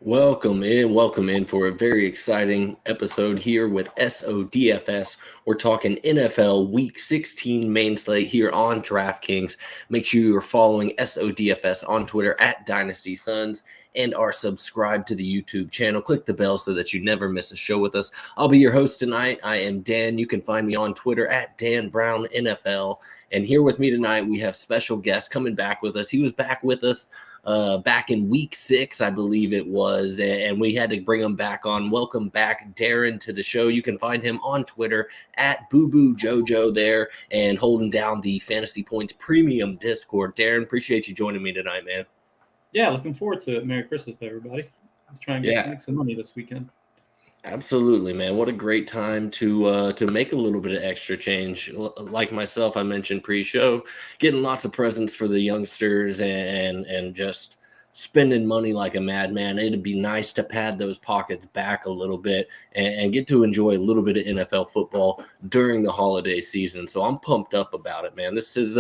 Welcome in for a very exciting episode here with SODFS. We're talking NFL Week 16 main slate here on DraftKings. Make sure you are following SODFS on Twitter at Dynasty Suns and are subscribed to the YouTube channel. Click the bell so that you never miss a show with us. I'll be your host tonight. I am Dan. You can find me on Twitter at Dan Brown NFL. And here with me tonight, we have special guest coming back with us. He was back with us back in week 6, I believe it was, and we had to bring him back on. Welcome back, Darren, to the show. You can find him on Twitter at BooBooJojo there and holding down the Fantasy Points Premium Discord. Darren, appreciate you joining me tonight, man. Yeah, looking forward to it. Merry Christmas, everybody. Let's try and make some money this weekend. Absolutely, man. What a great time to make a little bit of extra change. Like myself, I mentioned pre-show, getting lots of presents for the youngsters and just spending money like a madman. It'd be nice to pad those pockets back a little bit and get to enjoy a little bit of NFL football during the holiday season. So I'm pumped up about it, man. This is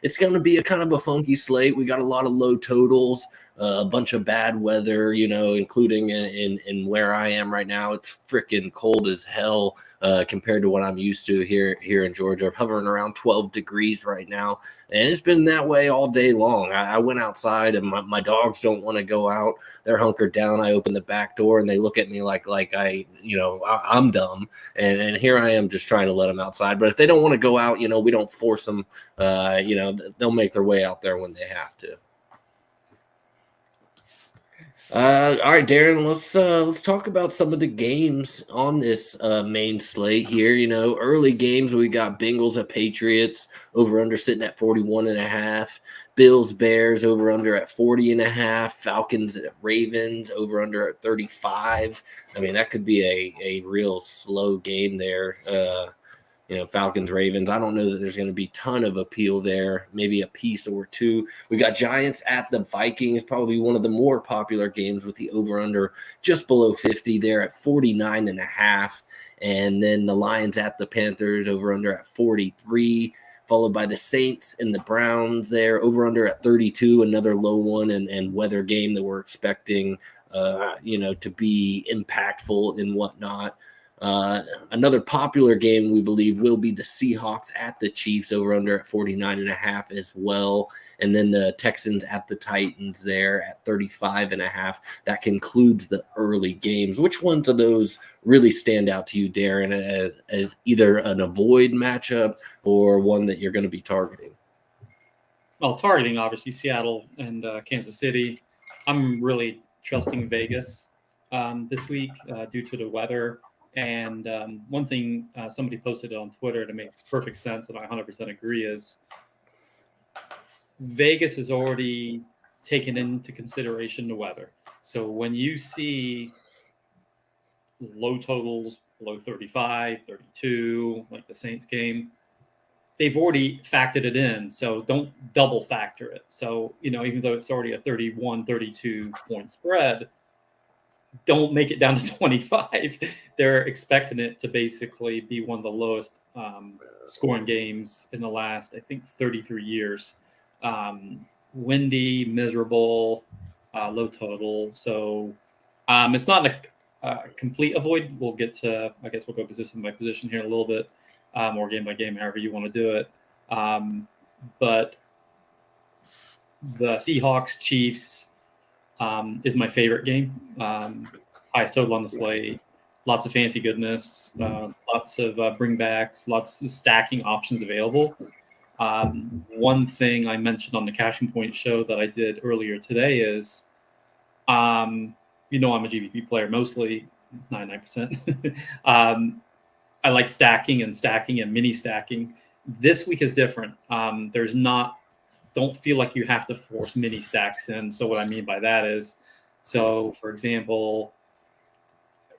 it's going to be a kind of a funky slate. We got a lot of low totals. A bunch of bad weather, including in where I am right now. It's freaking cold as hell compared to what I'm used to here in Georgia. I'm hovering around 12 degrees right now, and it's been that way all day long. I went outside, and my dogs don't want to go out. They're hunkered down. I open the back door, and they look at me like I'm dumb, and here I am just trying to let them outside. But if they don't want to go out, we don't force them. They'll make their way out there when they have to. All right, Darren, let's talk about some of the games on this main slate here. Early games, we got Bengals at Patriots, over under sitting at 41.5. Bills, Bears, over under at 40.5. Falcons at Ravens, over under at 35. I mean, that could be a real slow game there. Falcons, Ravens. I don't know that there's going to be a ton of appeal there, maybe a piece or two. We got Giants at the Vikings, probably one of the more popular games with the over-under just below 50 there at 49.5. And then the Lions at the Panthers, over-under at 43, followed by the Saints and the Browns there, over-under at 32, another low one and weather game that we're expecting, to be impactful and whatnot. Another popular game we believe will be the Seahawks at the Chiefs, over under at 49.5 as well. And then the Texans at the Titans there at 35.5. That concludes the early games. Which ones of those really stand out to you, Darren, as either an avoid matchup or one that you're going to be targeting? Well, targeting obviously Seattle and Kansas City. I'm really trusting Vegas this week due to the weather. And one thing somebody posted on Twitter that makes perfect sense, and I 100% agree, is Vegas has already taken into consideration the weather. So when you see low totals below 35, 32, like the Saints game, they've already factored it in. So don't double factor it. So, even though it's already a 31, 32 point spread, don't make it down to 25. They're expecting it to basically be one of the lowest scoring games in the last, I think, 33 years. Windy, miserable, low total. So it's not a complete avoid. We'll get to, I guess we'll go position by position here in a little bit, or game by game, however you want to do it. But the Seahawks, Chiefs, is my favorite game. Highest total on the slate, lots of fancy goodness, lots of bringbacks, lots of stacking options available. One thing I mentioned on the Cashing Point show that I did earlier today is, I'm a GVP player mostly, 99%. I like stacking and mini stacking. This week is different. Don't feel like you have to force mini stacks in. So what I mean by that is, for example,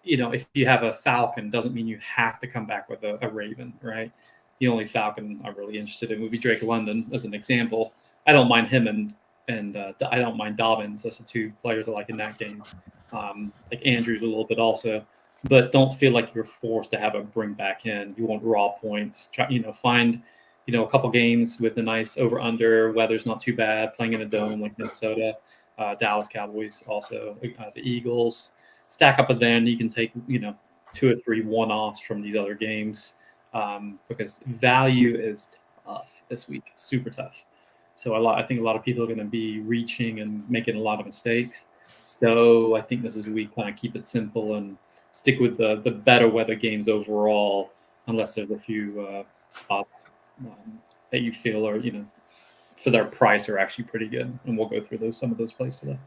if you have a Falcon, doesn't mean you have to come back with a Raven, right? The only Falcon I'm really interested in would be Drake London as an example. I don't mind him and I don't mind Dobbins. That's the two players I like in that game. Like Andrews a little bit also, but don't feel like you're forced to have a bring back in. You want raw points. Find a couple games with a nice over-under. Weather's not too bad. Playing in a dome like Minnesota. Dallas Cowboys also, the Eagles. Stack up, and then you can take 2 or 3 one-offs from these other games, because value is tough this week, super tough. So I think a lot of people are going to be reaching and making a lot of mistakes. So I think this is a week kind of keep it simple and stick with the better weather games overall, unless there's a few spots that you feel are for their price are actually pretty good, and we'll go through some of those plays today.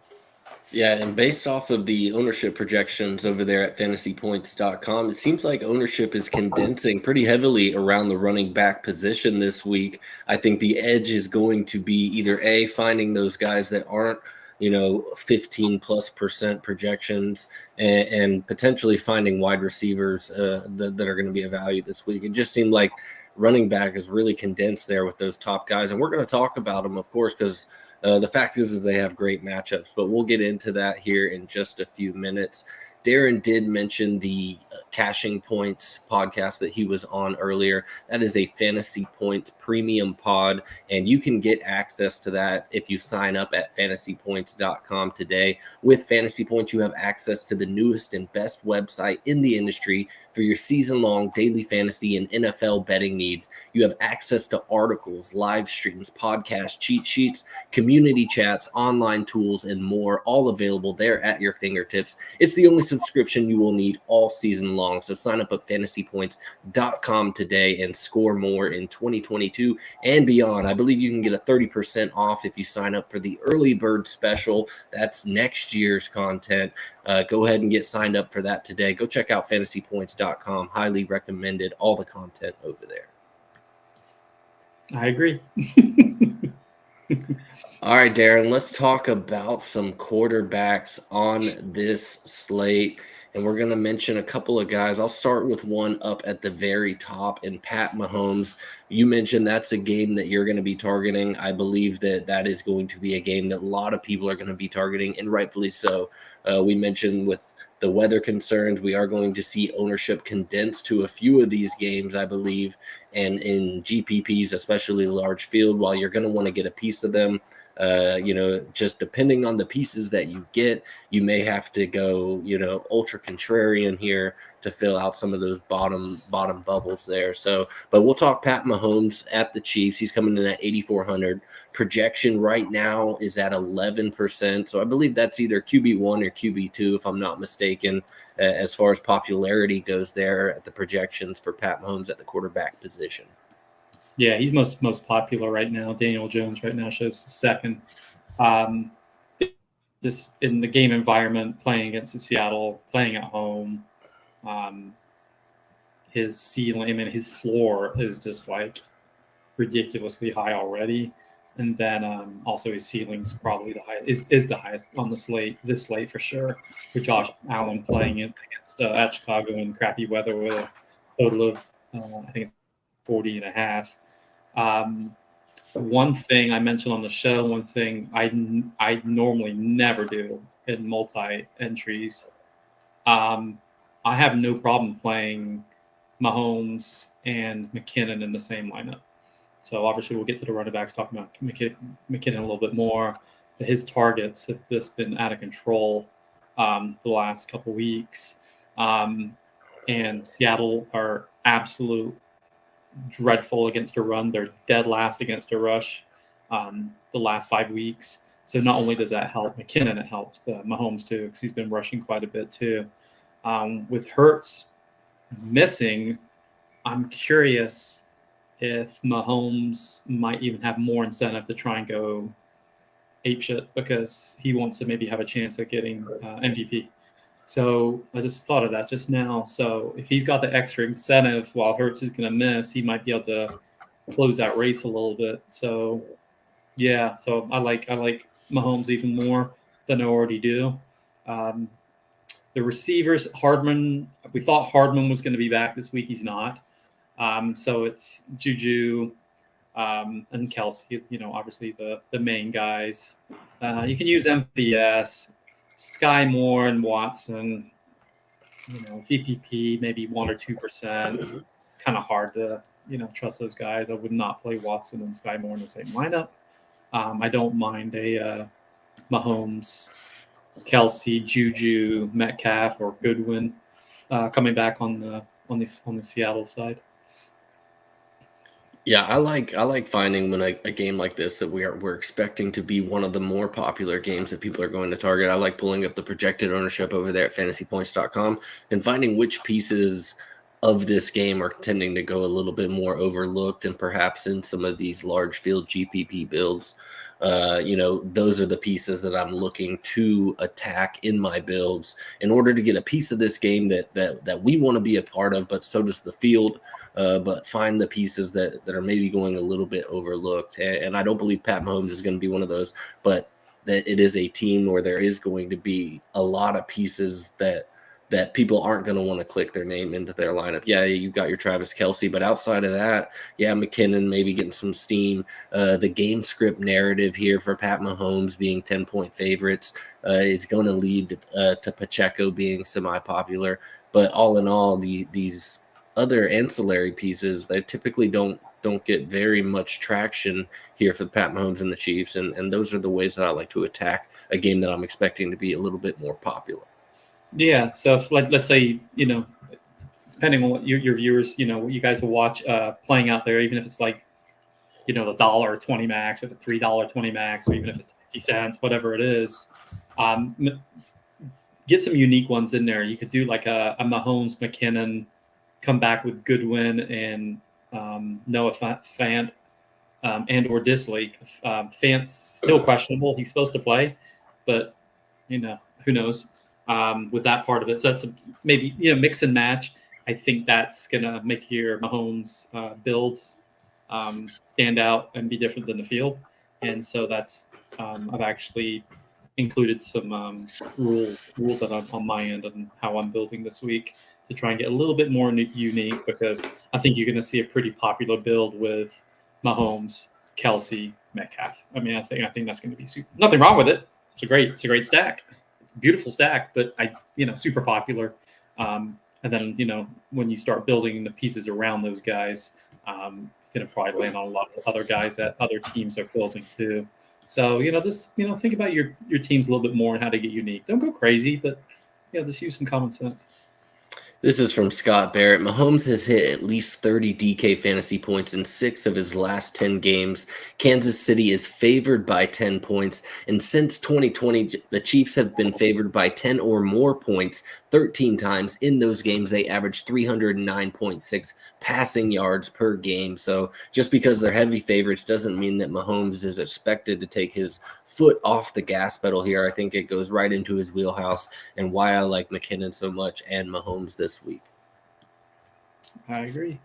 Yeah, and based off of the ownership projections over there at fantasypoints.com, it seems like ownership is condensing pretty heavily around the running back position this week. I think the edge is going to be either A, finding those guys that aren't 15+% projections, and potentially finding wide receivers that are going to be a value this week. It just seemed like running back is really condensed there with those top guys. And we're going to talk about them, of course, because the fact is they have great matchups, but we'll get into that here in just a few minutes. Darren did mention the Cashing Points podcast that he was on earlier. That is a Fantasy Points premium pod, and you can get access to that if you sign up at fantasypoints.com today. With Fantasy Points, you have access to the newest and best website in the industry for your season-long daily fantasy and NFL betting needs. You have access to articles, live streams, podcasts, cheat sheets, community chats, online tools, and more, all available there at your fingertips. It's the only subscription you will need all season long. So sign up at fantasypoints.com today and score more in 2022 and beyond. I believe you can get a 30% off if you sign up for the early bird special. That's next year's content. Go ahead and get signed up for that today. Go check out fantasypoints.com. Highly recommended, all the content over there. I agree. All right, Darren, let's talk about some quarterbacks on this slate. And we're going to mention a couple of guys. I'll start with one up at the very top, in Pat Mahomes. You mentioned that's a game that you're going to be targeting. I believe that is going to be a game that a lot of people are going to be targeting, and rightfully so. We mentioned with the weather concerns, we are going to see ownership condensed to a few of these games, I believe. And in GPPs, especially large field, while you're going to want to get a piece of them, just depending on the pieces that you get, you may have to go, ultra contrarian here to fill out some of those bottom bubbles there. So, but we'll talk Pat Mahomes at the Chiefs. He's coming in at 8,400. Projection right now is at 11%. So I believe that's either QB1 or QB2, if I'm not mistaken, as far as popularity goes there at the projections for Pat Mahomes at the quarterback position. Yeah, he's most popular right now. Daniel Jones right now shows the second. This in the game environment, playing against the Seattle, playing at home, his ceiling, his floor is just like ridiculously high already. And then also his ceiling's probably the highest, is the highest on the slate, this slate for sure, with Josh Allen playing it against at Chicago in crappy weather with a total of I think it's 40.5. One thing I mentioned on the show, one thing I normally never do in multi-entries, I have no problem playing Mahomes and McKinnon in the same lineup. So obviously we'll get to the running backs, talking about McKinnon a little bit more. But his targets have just been out of control the last couple weeks. And Seattle are absolute dreadful against a run. They're dead last against a rush the last 5 weeks. So not only does that help McKinnon, it helps Mahomes too, because he's been rushing quite a bit too. With Hurts missing, I'm curious if Mahomes might even have more incentive to try and go apeshit, because he wants to maybe have a chance at getting MVP. So I just thought of that just now. So if he's got the extra incentive while Hurts is going to miss, he might be able to close that race a little bit. So yeah, so I like Mahomes even more than I already do. The receivers, Hardman, we thought Hardman was going to be back this week. He's not. So it's Juju and Kelsey, obviously the main guys. You can use MVS, Sky Moore and Watson, VPP, maybe 1 or 2%. It's kind of hard to, trust those guys. I would not play Watson and Sky Moore in the same lineup. I don't mind a Mahomes, Kelsey, Juju, Metcalf, or Goodwin coming back on the Seattle side. Yeah, I like finding when a game like this that we're expecting to be one of the more popular games that people are going to target. I like pulling up the projected ownership over there at fantasypoints.com and finding which pieces of this game are tending to go a little bit more overlooked, and perhaps in some of these large field GPP builds. Those are the pieces that I'm looking to attack in my builds in order to get a piece of this game that we want to be a part of, but so does the field. But find the pieces that are maybe going a little bit overlooked. And I don't believe Pat Mahomes is going to be one of those, but that it is a team where there is going to be a lot of pieces that people aren't going to want to click their name into their lineup. Yeah, you got your Travis Kelce, but outside of that, yeah, McKinnon maybe getting some steam. The game script narrative here for Pat Mahomes being 10-point favorites is going to lead to Pacheco being semi-popular. But all in all, these other ancillary pieces that typically don't get very much traction here for Pat Mahomes and the Chiefs, and those are the ways that I like to attack a game that I'm expecting to be a little bit more popular. Yeah, so if, let's say, depending on what your viewers, what you guys will watch playing out there, even if it's like, $1.20 max, or the $3.20 max, or even if it's 50 cents, whatever it is, get some unique ones in there. You could do like a Mahomes, McKinnon, come back with Goodwin and Noah Fant and or Disley. Fant's still questionable. He's supposed to play, but who knows with that part of it. So that's maybe mix and match. I think that's gonna make your Mahomes builds stand out and be different than the field. And so that's I've actually included some rules on my end and how I'm building this week to try and get a little bit more unique, because I think you're going to see a pretty popular build with Mahomes, Kelsey, Metcalf. I mean, I think that's going to be super. Nothing wrong with it. It's a great stack, beautiful stack, but super popular. And then when you start building the pieces around those guys, you're going to probably land on a lot of other guys that other teams are building too. So just think about your teams a little bit more and how to get unique. Don't go crazy, but just use some common sense. This is from Scott Barrett. Mahomes has hit at least 30 DK fantasy points in 6 of his last 10 games. Kansas City is favored by 10 points. And since 2020, the Chiefs have been favored by 10 or more points 13 times. In those games, they averaged 309.6 passing yards per game. So just because they're heavy favorites doesn't mean that Mahomes is expected to take his foot off the gas pedal here. I think it goes right into his wheelhouse, and why I like McKinnon so much and Mahomes this week. I agree.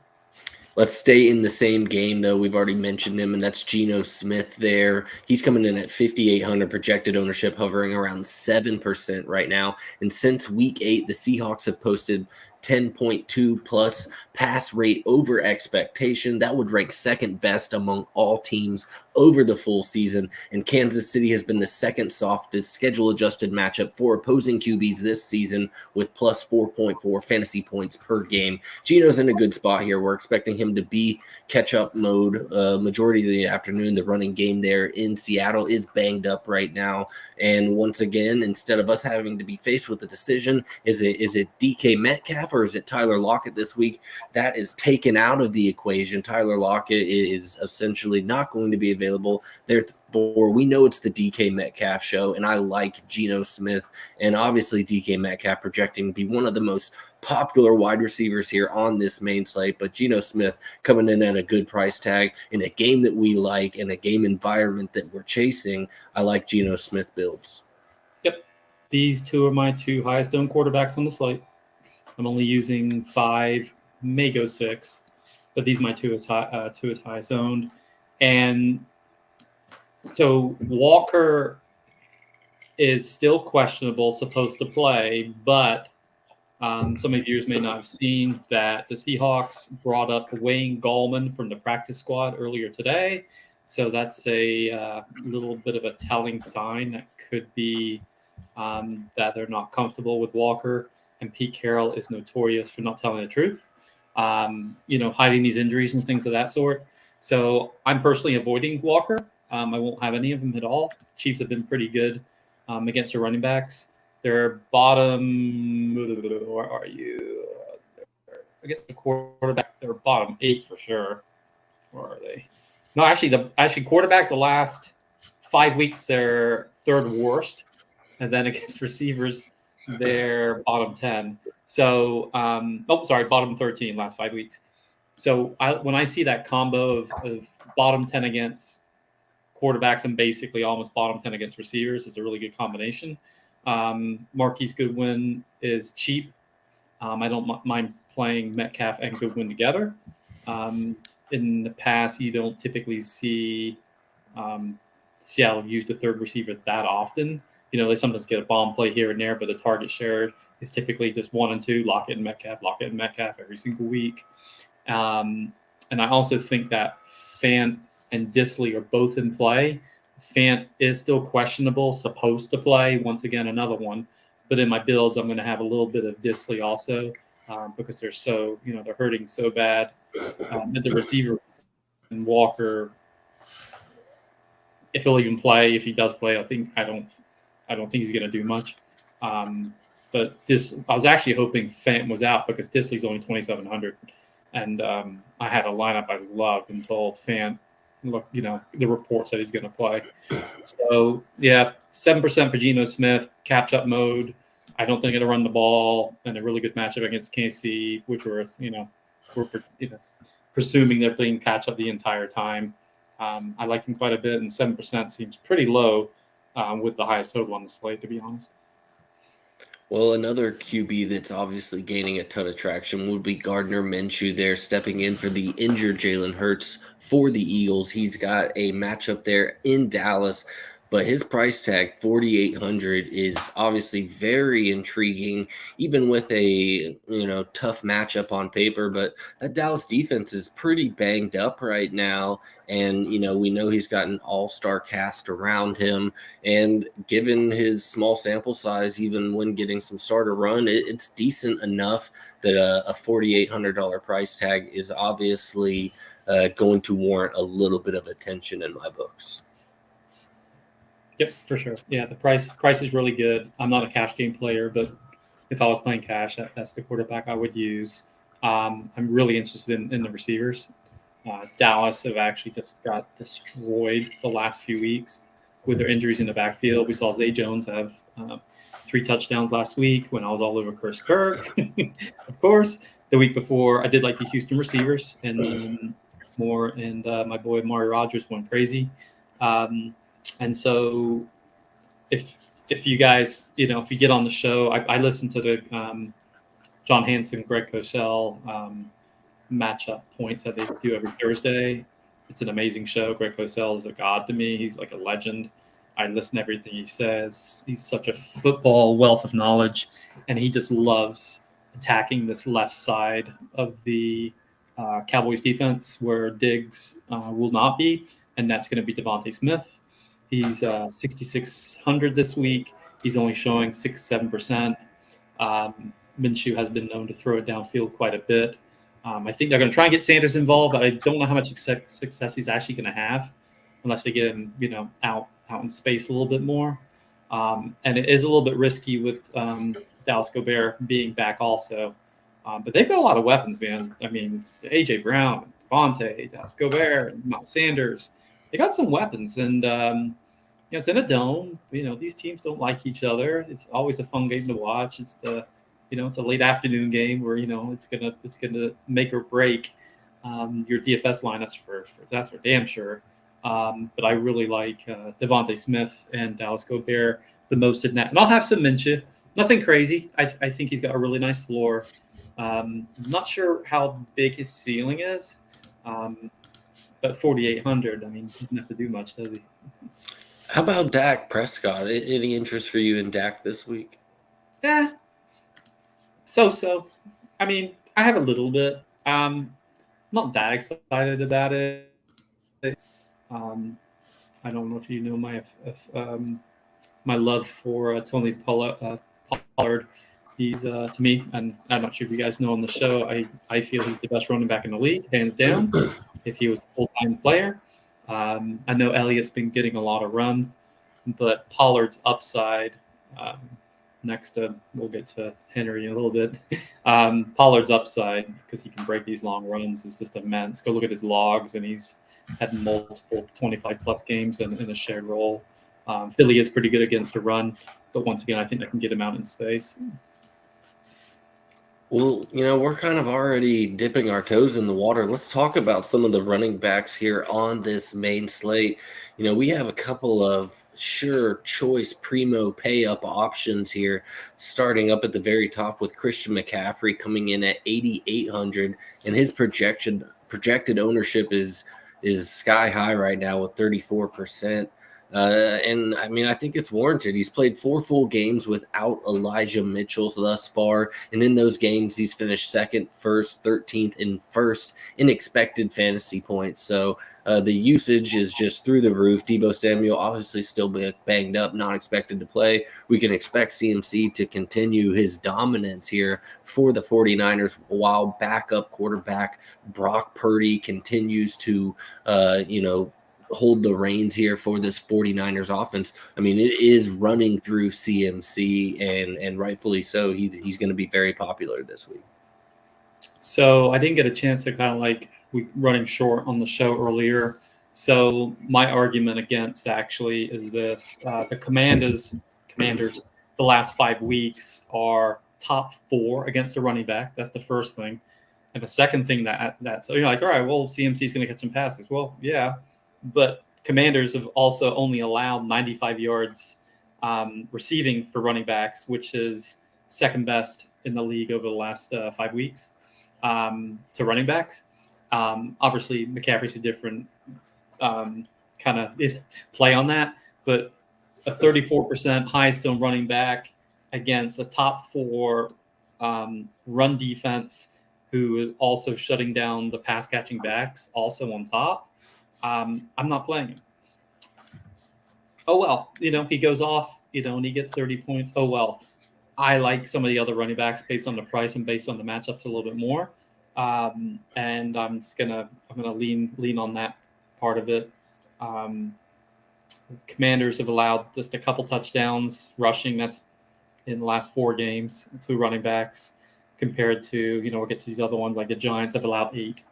Let's stay in the same game, though. We've already mentioned him, and that's Geno Smith there. He's coming in at 5,800 projected ownership, hovering around 7% right now. And since week 8, the Seahawks have posted 10.2 plus pass rate over expectation. That would rank second best among all teams over the full season. And Kansas City has been the second softest schedule adjusted matchup for opposing QBs this season, with plus 4.4 fantasy points per game. Geno's in a good spot here. We're expecting him to be catch-up mode majority of the afternoon. The running game there in Seattle is banged up right now. And once again, instead of us having to be faced with the decision, is it DK Metcalf or is it Tyler Lockett this week? That is taken out of the equation. Tyler Lockett is essentially not going to be available. Therefore, we know it's the DK Metcalf show, and I like Geno Smith and obviously DK Metcalf projecting to be one of the most popular wide receivers here on this main slate. But Geno Smith coming in at a good price tag in a game that we like, in a game environment that we're chasing. I like Geno Smith builds. Yep. These two are my two highest owned quarterbacks on the slate. I'm only using 5, may go 6, but these are my two as highest owned. And so Walker is still questionable, supposed to play, but some of your viewers may not have seen that the Seahawks brought up Wayne Gallman from the practice squad earlier today. So that's a little bit of a telling sign that could be that they're not comfortable with Walker. And Pete Carroll is notorious for not telling the truth, hiding these injuries and things of that sort. So I'm personally avoiding Walker. I won't have any of them at all. The Chiefs have been pretty good against the running backs. They're bottom. Where are you? Against the quarterback, they're bottom 8 for sure. Where are they? No, actually quarterback the last 5 weeks they're third worst, and then against receivers they're bottom 10. So, bottom 13 last 5 weeks. So when I see that combo of bottom 10 against quarterbacks and basically almost bottom 10 against receivers, it's a really good combination. Marquise Goodwin is cheap. I don't mind playing Metcalf and Goodwin together. In the past, you don't typically see Seattle use the third receiver that often. They sometimes get a bomb play here and there, but the target share is typically just 1 and 2, Lockett and Metcalf every single week. And I also think that Fant and Disley are both in play. Fant is still questionable, supposed to play. Once again, another one. But in my builds, I'm going to have a little bit of Disley also because they're so, they're hurting so bad. At the receiver and Walker, if he'll even play, if he does play, I don't think he's going to do much. But I was actually hoping Fant was out because Disley's only 2,700, and I had a lineup I loved until Fant. Look, the report said he's going to play. So yeah, 7% for Geno Smith, catch up mode. I don't think going to run the ball, and a really good matchup against KC, which we're presuming they're playing catch up the entire time. I like him quite a bit, and 7% seems pretty low with the highest total on the slate, to be honest. Well, another QB that's obviously gaining a ton of traction would be Gardner Minshew there, stepping in for the injured Jalen Hurts for the Eagles. He's got a matchup there in Dallas, but his price tag, $4,800, is obviously very intriguing, even with a tough matchup on paper. But that Dallas defense is pretty banged up right now, and we know he's got an all-star cast around him. And given his small sample size, even when getting some starter run, it's decent enough that a $4,800 price tag is obviously going to warrant a little bit of attention in my books. Yep, for sure. Yeah, the price is really good. I'm not a cash game player, but if I was playing cash, that's the quarterback I would use. I'm really interested in the receivers. Dallas have actually just got destroyed the last few weeks with their injuries in the backfield. We saw Zay Jones have 3 touchdowns last week when I was all over Chris Kirk. Of course, the week before, I did like the Houston receivers, and then Moore and my boy Amari Rodgers went crazy. And so if you guys, if you get on the show, I listen to the John Hansen, Greg Cosell matchup points that they do every Thursday. It's an amazing show. Greg Cosell is a god to me. He's like a legend. I listen to everything he says. He's such a football wealth of knowledge, and he just loves attacking this left side of the Cowboys defense where Diggs will not be, and that's going to be Devontae Smith. He's 6,600 this week. He's only showing 6-7%. Minshew has been known to throw it downfield quite a bit. I think they're going to try and get Sanders involved, but I don't know how much success he's actually going to have unless they get him, out in space a little bit more. And it is a little bit risky with Dallas Gobert being back also. But they've got a lot of weapons, man. I mean, A.J. Brown, Devontae, Dallas Gobert, Miles Sanders. They got some weapons, and it's in a dome. These teams don't like each other. It's always a fun game to watch. It's it's a late afternoon game where it's gonna make or break your DFS lineups for that's for damn sure. But I really like Devontae Smith and Dallas Gobert the most in that, and I'll have some Minshew. Nothing crazy. I think he's got a really nice floor. I'm not sure how big his ceiling is. But 4,800, I mean, he doesn't have to do much, does he? How about Dak Prescott? Any interest for you in Dak this week? Yeah. So. I mean, I have a little bit. Not that excited about it. I don't know if you know my love for Tony Pollard. He's to me, and I'm not sure if you guys know on the show, I feel he's the best running back in the league, hands down. If he was a full-time player, I know Elliott's been getting a lot of run. but Pollard's upside, we'll get to Henry in a little bit. Pollard's upside, because he can break these long runs, is just immense. Go look at his logs, and he's had multiple 25-plus games in a shared role. Philly is pretty good against a run, but once again, I think I can get him out in space. Well, we're kind of already dipping our toes in the water. Let's talk about some of the running backs here on this main slate. We have a couple of sure choice primo pay up options here, starting up at the very top with Christian McCaffrey coming in at 8,800, and his projected ownership is sky high right now with 34%. And I mean, I think it's warranted. He's played 4 full games without Elijah Mitchell thus far. And in those games, he's finished 2nd, 1st, 13th, and 1st in expected fantasy points. So the usage is just through the roof. Deebo Samuel obviously still banged up, not expected to play. We can expect CMC to continue his dominance here for the 49ers while backup quarterback Brock Purdy continues to, hold the reins here for this 49ers offense. I mean, it is running through CMC, and rightfully so. He's going to be very popular this week. So I didn't get a chance to we running short on the show earlier. So my argument against actually is this: the Commanders, the last 5 weeks are top 4 against a running back. That's the first thing. And the second thing so you're like, all right, well, CMC's going to catch some passes. Well, yeah. But Commanders have also only allowed 95 yards receiving for running backs, which is second best in the league over the last 5 weeks to running backs. Obviously, McCaffrey's a different kind of play on that, but a 34% highest on running back against a top 4 run defense who is also shutting down the pass catching backs, also on top. I'm not playing him. Oh, well, he goes off, and he gets 30 points. Oh, well, I like some of the other running backs based on the price and based on the matchups a little bit more. And I'm gonna lean on that part of it. Commanders have allowed just a couple touchdowns rushing. That's in the last 4 games. 2 running backs compared to, we'll get to these other ones like the Giants have allowed 8.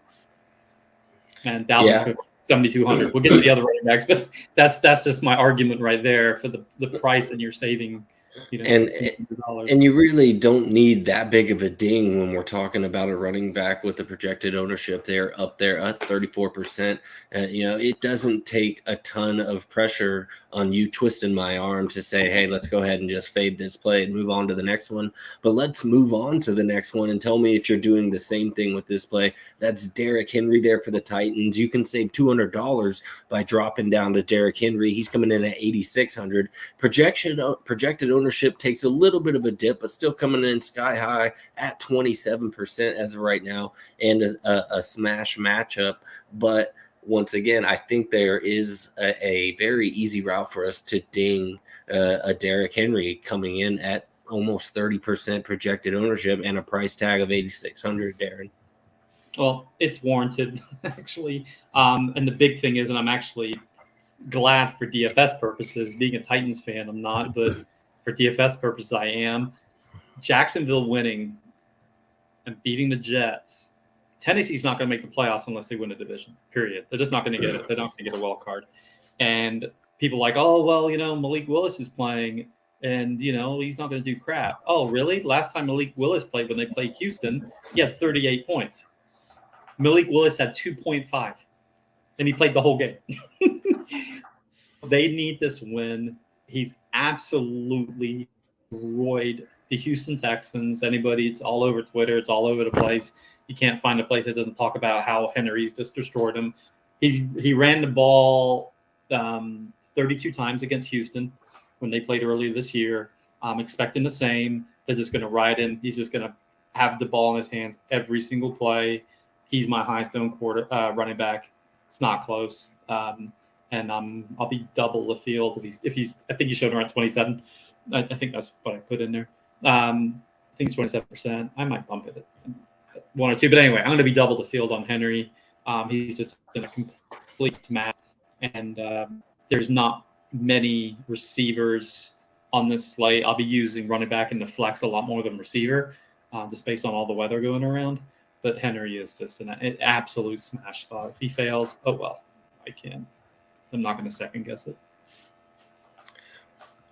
And Dalvin Cook, 7,200. We'll get to the other running backs, but that's just my argument right there for the price, and you're saving, and you really don't need that big of a ding when we're talking about a running back with the projected ownership there up there at 34%. It doesn't take a ton of pressure on you twisting my arm to say, hey, let's go ahead and just fade this play and move on to the next one. But let's move on to the next one and tell me if you're doing the same thing with this play. That's Derrick Henry there for the Titans. You can save $200 by dropping down to Derrick Henry. He's coming in at 8,600. Projected ownership takes a little bit of a dip, but still coming in sky high at 27% as of right now, and a smash matchup. But once again, I think there is a very easy route for us to ding a Derrick Henry coming in at almost 30% projected ownership and a price tag of 8,600, Darren. Well, it's warranted, actually. And the big thing is, and I'm actually glad for DFS purposes, being a Titans fan, I'm not, but for DFS purposes, I am. Jacksonville winning and beating the Jets. Tennessee's not going to make the playoffs unless they win a division, period. They're just not going to get it. They're not going to get a wild card. And people are like, oh, well, Malik Willis is playing, and, he's not going to do crap. Oh, really? Last time Malik Willis played, when they played Houston, he had 38 points. Malik Willis had 2.5, and he played the whole game. They need this win. He's absolutely destroyed the Houston Texans. It's all over Twitter. It's all over the place. You can't find a place that doesn't talk about how Henry's just destroyed him. He ran the ball 32 times against Houston when they played earlier this year. I'm expecting the same. They're just going to ride him. He's just going to have the ball in his hands every single play. He's my highest owned running back. It's not close. And I'll be double the field if he's. I think he showed around 27. I think that's what I put in there. I think it's 27%. I might bump it at 1 or 2, but anyway, I'm going to be double the field on Henry. He's just in a complete smash, and there's not many receivers on this slate. I'll be using running back in the flex a lot more than receiver, just based on all the weather going around. But Henry is just an absolute smash spot. If he fails, oh well, I'm not going to second guess it.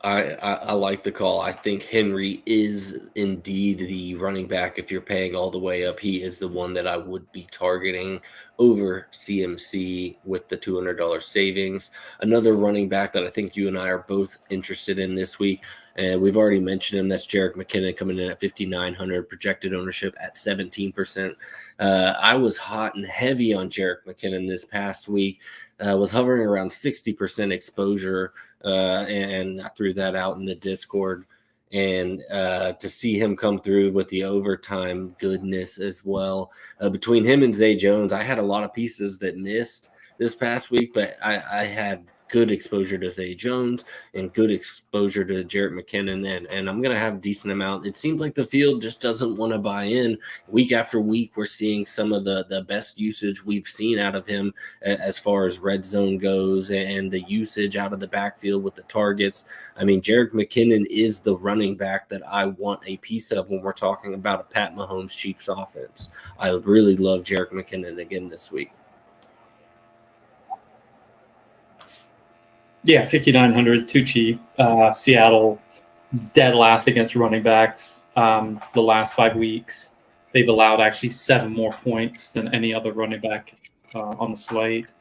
I like the call. I think Henry is indeed the running back. If you're paying all the way up, he is the one that I would be targeting over CMC with the $200 savings. Another running back that I think you and I are both interested in this week, and we've already mentioned him, that's Jerick McKinnon coming in at 5,900, projected ownership at 17%. I was hot and heavy on Jerick McKinnon this past week. Was hovering around 60% exposure, and I threw that out in the Discord. And to see him come through with the overtime goodness as well. Between him and Zay Jones, I had a lot of pieces that missed this past week, but I had good exposure to Zay Jones and good exposure to Jerick McKinnon, and I'm going to have a decent amount. It seems like the field just doesn't want to buy in. Week after week, we're seeing some of the best usage we've seen out of him as far as red zone goes and the usage out of the backfield with the targets. I mean, Jerick McKinnon is the running back that I want a piece of when we're talking about a Pat Mahomes Chiefs offense. I really love Jerick McKinnon again this week. Yeah, 5,900, too cheap. Seattle, dead last against running backs the last 5 weeks. They've allowed actually 7 more points than any other running back on the slate.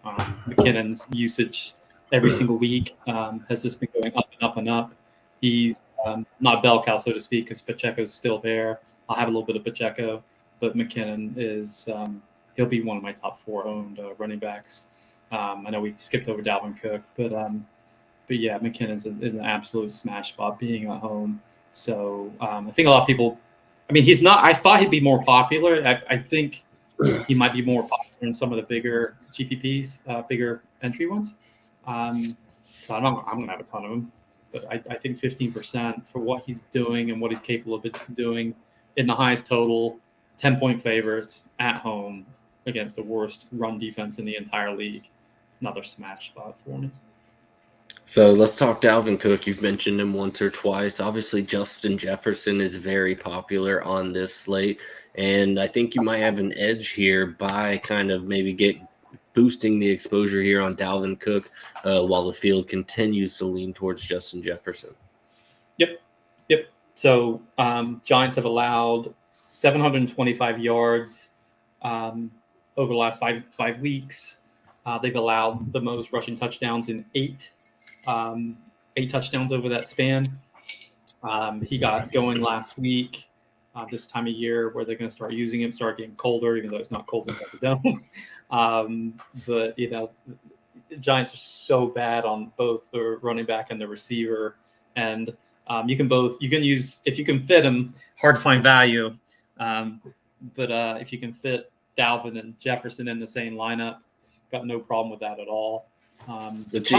McKinnon's usage every single week has just been going up and up and up. He's not bell cow, so to speak, because Pacheco's still there. I'll have a little bit of Pacheco, but McKinnon is he'll be one of my top 4 owned running backs. I know we skipped over Dalvin Cook, but yeah, McKinnon's an absolute smash spot being at home. So I think a lot of people. I mean, he's not. I thought he'd be more popular. I think he might be more popular in some of the bigger GPPs, bigger entry ones. So I'm going to have a ton of him, but I think 15% for what he's doing and what he's capable of doing in the highest total, 10-point favorites at home against the worst run defense in the entire league. Another smash spot for me. So let's talk Dalvin Cook. You've mentioned him once or twice. Obviously, Justin Jefferson is very popular on this slate, and I think you might have an edge here by kind of maybe boosting the exposure here on Dalvin Cook while the field continues to lean towards Justin Jefferson. Yep. So Giants have allowed 725 yards over the last five weeks. They've allowed the most rushing touchdowns in 8 touchdowns over that span. He got going last week, this time of year where they're going to start using him, start getting colder, even though it's not cold inside the dome. But, the Giants are so bad on both the running back and the receiver. And you can use, if you can fit them, hard to find value. But if you can fit Dalvin and Jefferson in the same lineup, got no problem with that at all. But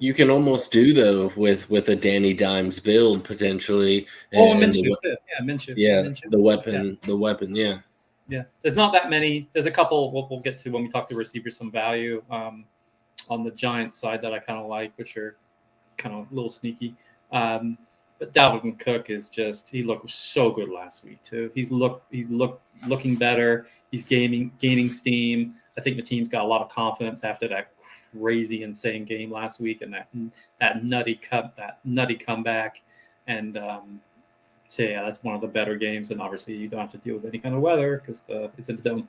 you can almost do though with a Danny Dimes build potentially. Minshew. Yeah, the weapon. Yeah. Yeah, there's not that many. There's a couple we'll get to when we talk to receivers. Some value on the Giants side that I kind of like, which are kind of a little sneaky. But Dalvin Cook is he looked so good last week too. He's looking better. He's gaining steam. I think the team's got a lot of confidence after that crazy, insane game last week and that nutty comeback. And so yeah, that's one of the better games. And obviously, you don't have to deal with any kind of weather because it's in the dome.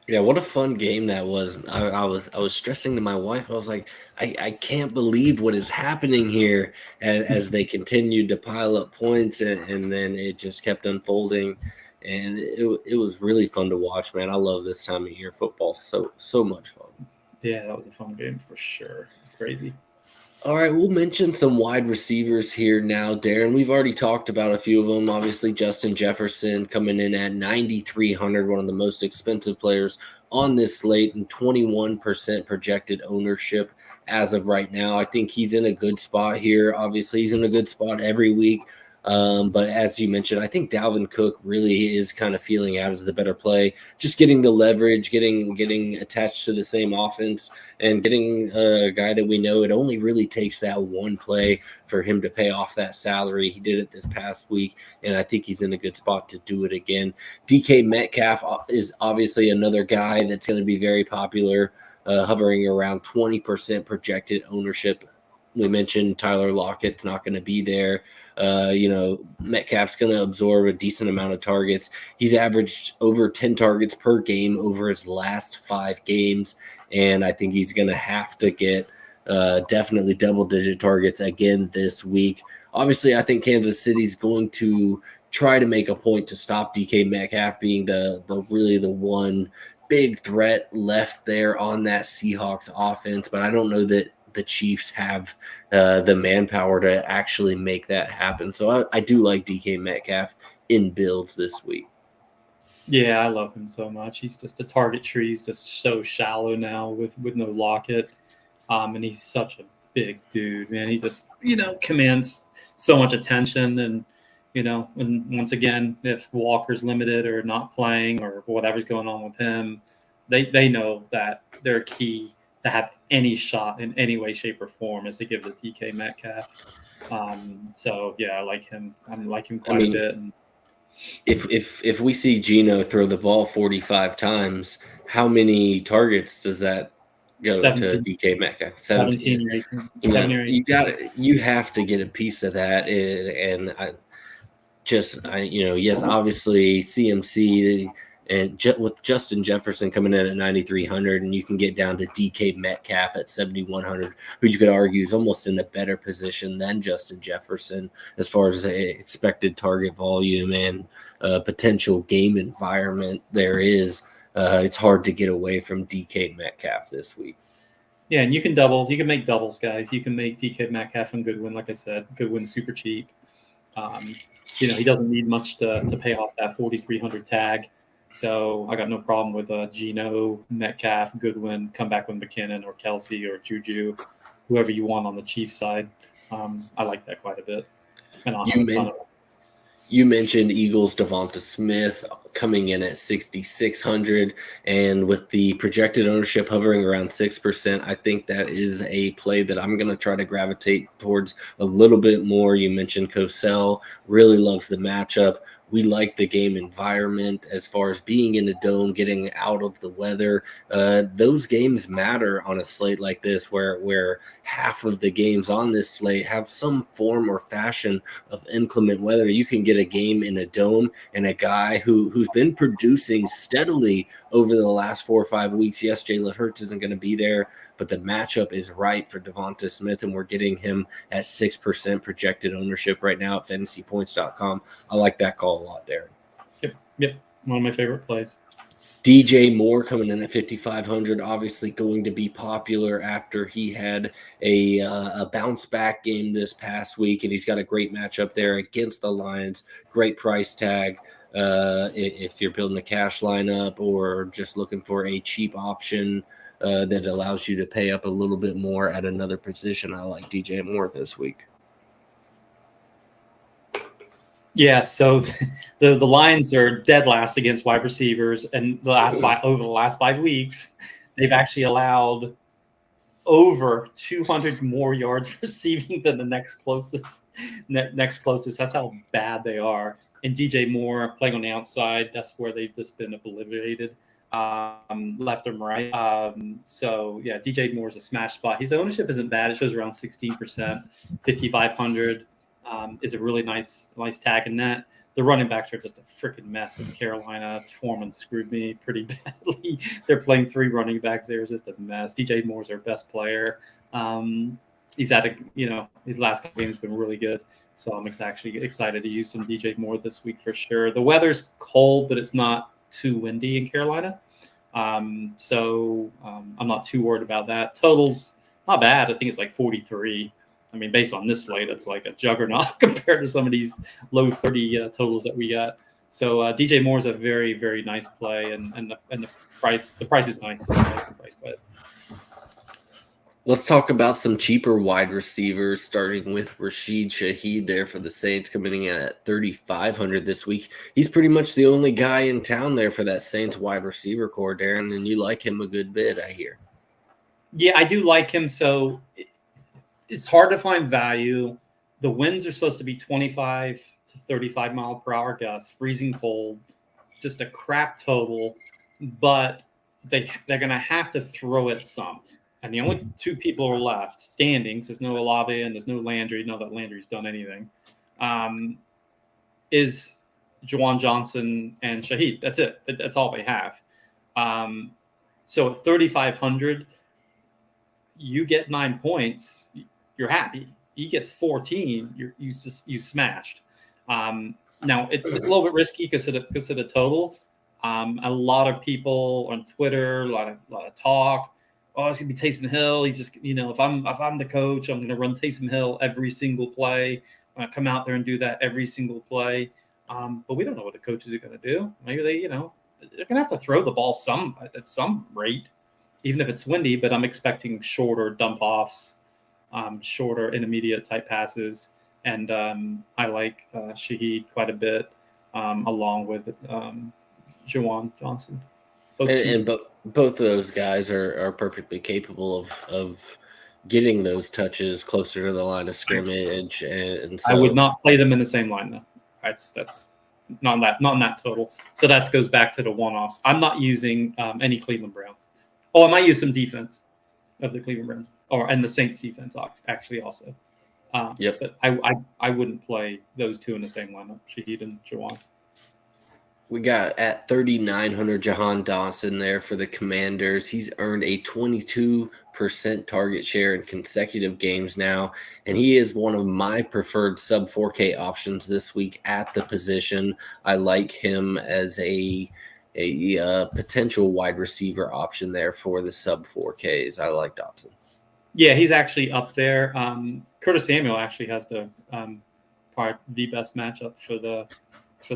Yeah, what a fun game that was. I was stressing to my wife. I was like, I can't believe what is happening here as they continued to pile up points, and then it just kept unfolding. And it was really fun to watch, man. I love this time of year. Football's so much fun. Yeah, that was a fun game for sure. It's crazy. All right, we'll mention some wide receivers here now, Darren. We've already talked about a few of them. Obviously, Justin Jefferson coming in at 9,300, one of the most expensive players on this slate, and 21% projected ownership as of right now. I think he's in a good spot here. Obviously, he's in a good spot every week. But as you mentioned, I think Dalvin Cook really is kind of feeling out as the better play. Just getting the leverage, getting attached to the same offense, and getting a guy that we know it only really takes that one play for him to pay off that salary. He did it this past week, and I think he's in a good spot to do it again. DK Metcalf is obviously another guy that's going to be very popular, hovering around 20% projected ownership. We mentioned Tyler Lockett's not going to be there. Metcalf's going to absorb a decent amount of targets. He's averaged over 10 targets per game over his last 5 games, and I think he's going to have to get definitely double-digit targets again this week. Obviously, I think Kansas City's going to try to make a point to stop DK Metcalf being the one big threat left there on that Seahawks offense, but I don't know that the Chiefs have the manpower to actually make that happen. So I do like DK Metcalf in builds this week. Yeah, I love him so much. He's just a target tree. He's just so shallow now with no Lockett. And he's such a big dude, man. He just, commands so much attention. And, and once again, if Walker's limited or not playing or whatever's going on with him, they know that they're key to have any shot in any way, shape, or form is to give the DK Metcalf. So yeah, I like him. I like him quite a bit. And if we see Geno throw the ball 45 times, how many targets does that go 17. To DK Metcalf? 17 or 18. You have to get a piece of that, and yes, obviously CMC. And with Justin Jefferson coming in at 9,300, and you can get down to DK Metcalf at 7,100, who you could argue is almost in a better position than Justin Jefferson as far as expected target volume and potential game environment there is. It's hard to get away from DK Metcalf this week. Yeah, and you can make doubles, guys. You can make DK Metcalf and Goodwin, like I said. Goodwin's super cheap. He doesn't need much to pay off that 4,300 tag. So I got no problem with Geno, Metcalf, Goodwin, come back with McKinnon or Kelsey or Juju, whoever you want on the Chiefs side. I like that quite a bit. And you mentioned Eagles Devonta Smith coming in at 6,600, and with the projected ownership hovering around 6%, I think that is a play that I'm going to try to gravitate towards a little bit more. You mentioned Cosell, really loves the matchup. We like the game environment as far as being in a dome, getting out of the weather. Those games matter on a slate like this, where half of the games on this slate have some form or fashion of inclement weather. You can get a game in a dome and a guy who's been producing steadily over the last 4 or 5 weeks. Yes, Jalen Hurts isn't going to be there, but the matchup is right for Devonta Smith, and we're getting him at 6% projected ownership right now at fantasypoints.com. I like that call a lot, Darren. Yep. One of my favorite plays. DJ Moore coming in at 5,500, obviously going to be popular after he had a bounce back game this past week, and he's got a great matchup there against the Lions. Great price tag. If you're building a cash lineup or just looking for a cheap option that allows you to pay up a little bit more at another position, I like DJ Moore this week. Yeah, so the Lions are dead last against wide receivers, and over the last 5 weeks, they've actually allowed over 200 more yards receiving than the next closest. That's how bad they are. And DJ Moore playing on the outside, that's where they've just been obliterated, left and right. So yeah, DJ Moore's a smash spot. His ownership isn't bad. It shows around 16%, 5,500. Is a really nice tag in that. The running backs are just a freaking mess in Carolina. Foreman screwed me pretty badly. They're playing 3 running backs there. It's just a mess. DJ Moore's our best player. He's had his last couple games have been really good. So I'm actually excited to use some DJ Moore this week for sure. The weather's cold, but it's not too windy in Carolina. So I'm not too worried about that. Totals, not bad. I think it's like 43. I mean, based on this slate, it's like a juggernaut compared to some of these low 30 totals that we got. So DJ Moore is a very, very nice play, and the price is nice. I like the price, but Let's talk about some cheaper wide receivers, starting with Rashid Shaheed there for the Saints, coming in at 3,500 this week. He's pretty much the only guy in town there for that Saints wide receiver core, Darren, and you like him a good bit, I hear. Yeah, I do like him. So it's hard to find value. The winds are supposed to be 25 to 35 mile per hour gusts, freezing cold, just a crap total, but they're going to have to throw it some. And the only two people are left standing, so there's no Olave and there's no Landry. Not that Landry's done anything. Is Juwan Johnson and Shaheed. That's it. That's all they have. So at 3,500, you get 9 points. You're happy. He gets 14. You smashed. Now it's a little bit risky because of the total. A lot of people on Twitter, a lot of talk. Oh, it's gonna be Taysom Hill. He's just, if I'm the coach, I'm gonna run Taysom Hill every single play. I'm gonna come out there and do that every single play. But we don't know what the coaches are gonna do. Maybe they're gonna have to throw the ball at some rate, even if it's windy. But I'm expecting shorter dump offs, shorter intermediate type passes, and I like Shaheed quite a bit, along with Juwan Johnson. Both of those guys are perfectly capable of getting those touches closer to the line of scrimmage, and so I would not play them in the same line though. That's not in that total. So that goes back to the one-offs. I'm not using any Cleveland Browns. Oh, I might use some defense of the Cleveland Browns and the Saints defense actually also. Yep. But I wouldn't play those two in the same lineup, Shaheed and Juwan. We got at 3,900 Jahan Dawson there for the Commanders. He's earned a 22% target share in consecutive games now, and he is one of my preferred sub 4K options this week at the position. I like him as a potential wide receiver option there for the sub 4Ks. I like Dawson. Yeah, he's actually up there. Curtis Samuel actually has the best matchup for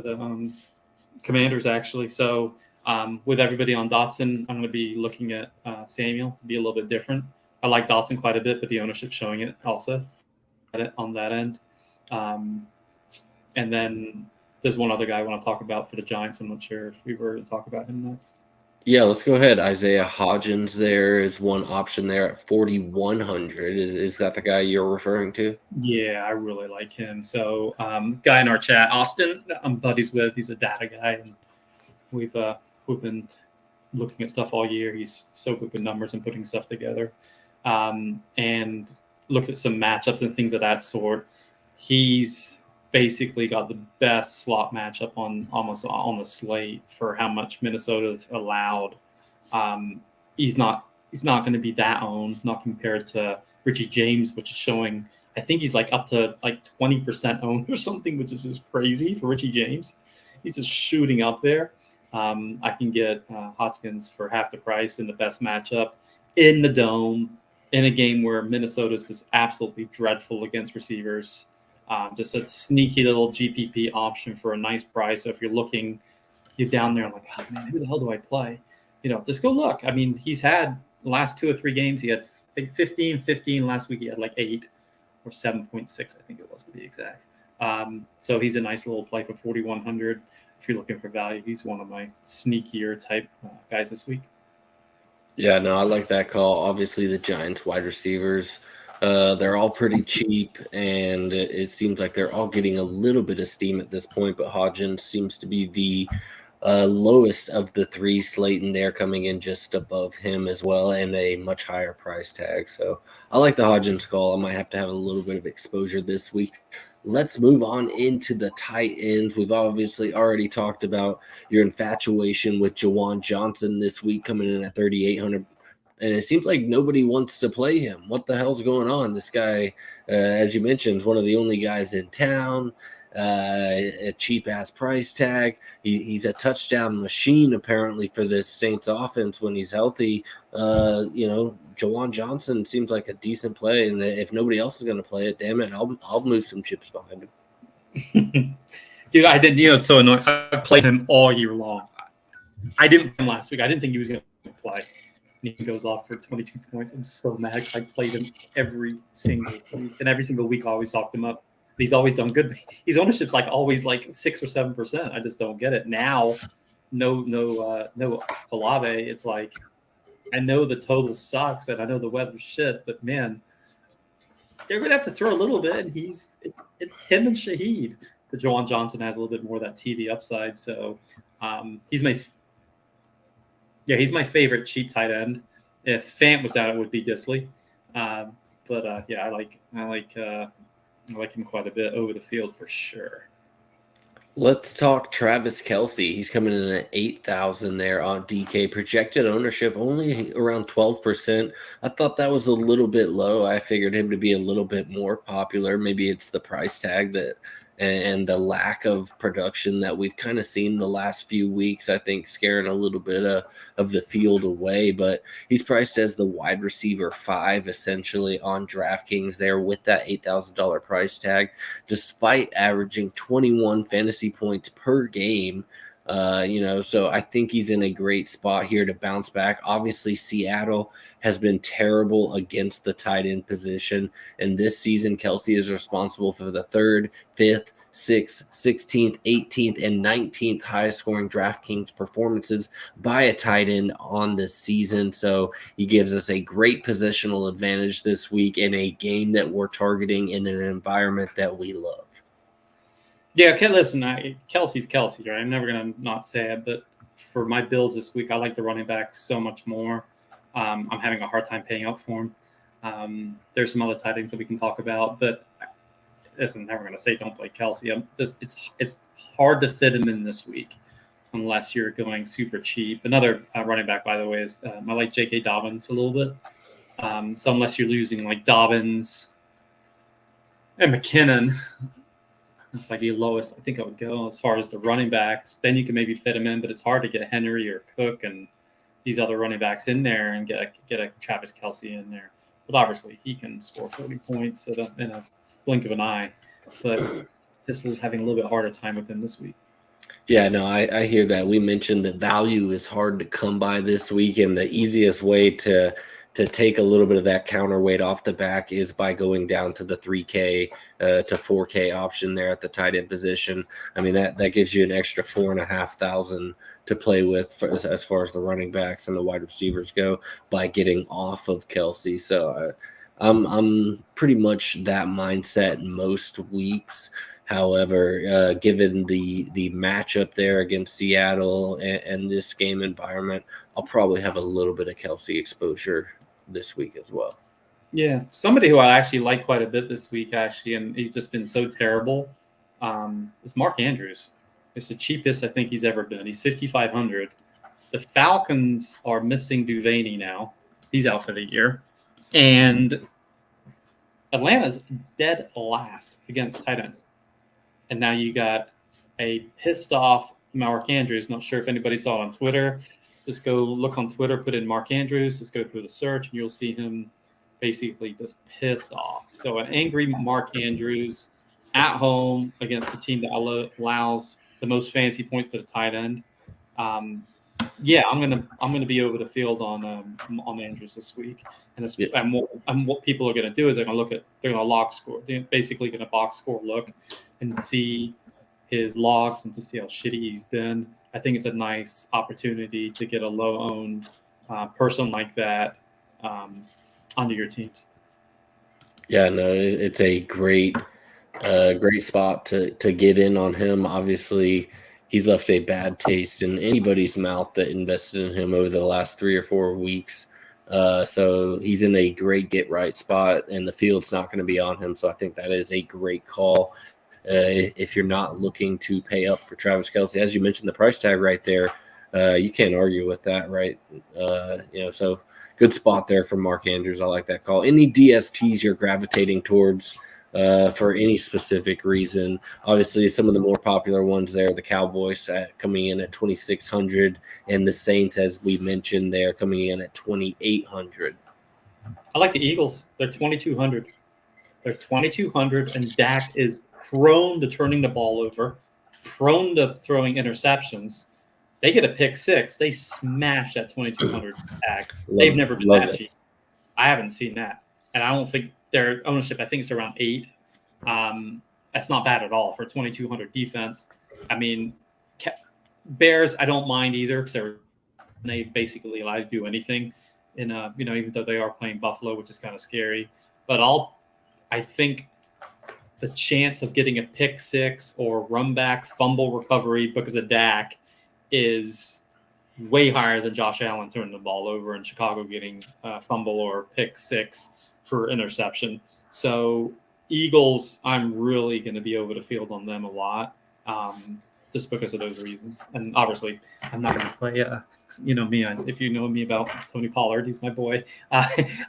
the Commanders actually. So with everybody on Dotson, I'm going to be looking at Samuel to be a little bit different. I like Dotson quite a bit, but the ownership showing it also on that end. And then there's one other guy I want to talk about for the Giants. I'm not sure if we were to talk about him next. Yeah, let's go ahead. Isaiah Hodgins there is one option there at 4,100. Is that the guy you're referring to? Yeah, I really like him. So guy in our chat, Austin, I'm buddies with. He's a data guy, and we've been looking at stuff all year. He's so good with numbers and putting stuff together, and looked at some matchups and things of that sort. He's basically got the best slot matchup on the slate for how much Minnesota allowed. He's not going to be that owned, not compared to Richie James, which is showing, I think he's like up to like 20% owned or something, which is just crazy for Richie James. He's just shooting up there. I can get Hopkins for half the price in the best matchup in the dome in a game where Minnesota's just absolutely dreadful against receivers. Just a sneaky little GPP option for a nice price. So if you're down there, I'm like, oh, man, who the hell do I play? Just go look. I mean, he's had the last 2 or 3 games. He had 15. Last week he had like 8 or 7.6, I think it was to be exact. So he's a nice little play for 4,100. If you're looking for value, he's one of my sneakier type guys this week. Yeah, no, I like that call. Obviously, the Giants wide receivers, they're all pretty cheap, and it seems like they're all getting a little bit of steam at this point, but Hodgins seems to be the lowest of the 3. Slayton there coming in just above him as well, and a much higher price tag. So I like the Hodgins call. I might have to have a little bit of exposure this week. Let's move on into the tight ends. We've obviously already talked about your infatuation with Juwan Johnson this week, coming in at 3,800. And it seems like nobody wants to play him. What the hell's going on? This guy, as you mentioned, is one of the only guys in town. A cheap-ass price tag. He's a touchdown machine, apparently, for this Saints offense when he's healthy. Juwan Johnson seems like a decent play, and if nobody else is going to play it, damn it, I'll move some chips behind him. Dude, I didn't. It's so annoying. I played him all year long. I didn't play him last week. I didn't think he was going to play. and he goes off for 22 points. I'm so mad because I played him every single week, and every single week I always talked him up. He's always done good. His ownership's like always like 6 or 7%. I just don't get it. Now, no Olave. It's like I know the total sucks and I know the weather's shit, but man, they're gonna have to throw a little bit, and it's him and Shaheed. But Jawan Johnson has a little bit more of that TV upside, so he's my favorite cheap tight end. If Fant was out, it would be Disley. But I like him quite a bit over the field for sure. Let's talk Travis Kelce. He's coming in at 8,000 there on DK. Projected ownership only around 12%. I thought that was a little bit low. I figured him to be a little bit more popular. Maybe it's the price tag and the lack of production that we've kind of seen the last few weeks, I think, scaring a little bit of the field away. But he's priced as the wide receiver 5, essentially, on DraftKings there with that $8,000 price tag, despite averaging 21 fantasy points per game. So I think he's in a great spot here to bounce back. Obviously, Seattle has been terrible against the tight end position, and this season, Kelce is responsible for the 3rd, 5th, 6th, 16th, 18th, and 19th highest scoring DraftKings performances by a tight end on this season. So he gives us a great positional advantage this week in a game that we're targeting in an environment that we love. Yeah, listen, Kelce's Kelce, right? I'm never going to not say it, but for my builds this week, I like the running back so much more. I'm having a hard time paying up for him. There's some other tight ends that we can talk about, but listen, I'm never going to say don't play Kelce. It's hard to fit him in this week unless you're going super cheap. Another running back, by the way, is I like J.K. Dobbins a little bit. So unless you're losing like Dobbins and McKinnon, it's like the lowest I think I would go as far as the running backs. Then you can maybe fit him in, but it's hard to get Henry or Cook and these other running backs in there and get a Travis Kelce in there. But obviously, he can score 40 points in a blink of an eye. But just having a little bit harder time with him this week. Yeah, no, I hear that. We mentioned that value is hard to come by this week, and the easiest way to take a little bit of that counterweight off the back is by going down to the 3K to 4K option there at the tight end position. I mean, that gives you an extra 4,500 to play with as far as the running backs and the wide receivers go by getting off of Kelce. So I'm pretty much that mindset most weeks. However, given the matchup there against Seattle and this game environment, I'll probably have a little bit of Kelce exposure this week as well. Yeah, somebody who I actually like quite a bit this week, actually, and he's just been so terrible, is Mark Andrews. It's the cheapest I think he's ever been. He's 5,500. The Falcons are missing Duvernay now. He's out for the year. And Atlanta's dead last against tight ends. And now you got a pissed off Mark Andrews. Not sure if anybody saw it on Twitter. Just go look on Twitter, put in Mark Andrews, just go through the search, and you'll see him basically just pissed off. So an angry Mark Andrews at home against a team that allows the most fantasy points to the tight end. I'm gonna be over the field on Andrews this week, and what people are gonna do is they're gonna log score. They're basically gonna box score look and see his logs and to see how shitty he's been. I think it's a nice opportunity to get a low-owned person like that onto your teams. Yeah, no, it's a great spot to get in on him. Obviously, he's left a bad taste in anybody's mouth that invested in him over the last 3 or 4 weeks. So he's in a great get-right spot, and the field's not going to be on him. So I think that is a great call. If you're not looking to pay up for Travis Kelce, as you mentioned, the price tag right there, you can't argue with that, right? So good spot there for Mark Andrews. I like that call. Any DSTs you're gravitating towards for any specific reason? Obviously, some of the more popular ones there, the Cowboys coming in at 2,600, and the Saints, as we mentioned, they're coming in at 2,800. I like the Eagles. They're 2,200. They're 2,200, and Dak is prone to turning the ball over, prone to throwing interceptions. They get a pick six. They smash that 2,200 tag. They've Love, never been love that it. cheap. I haven't seen that, and I don't think their ownership. I think it's around 8. That's not bad at all for 2,200 defense. I mean, Bears, I don't mind either because they basically allow you to do anything. In even though they are playing Buffalo, which is kind of scary, but I think the chance of getting a pick six or run back fumble recovery because of Dak is way higher than Josh Allen turning the ball over and Chicago getting a fumble or pick six for interception. So Eagles, I'm really going to be over the field on them a lot, just because of those reasons. And obviously, I'm not going to play. You know me. If you know me about Tony Pollard, he's my boy.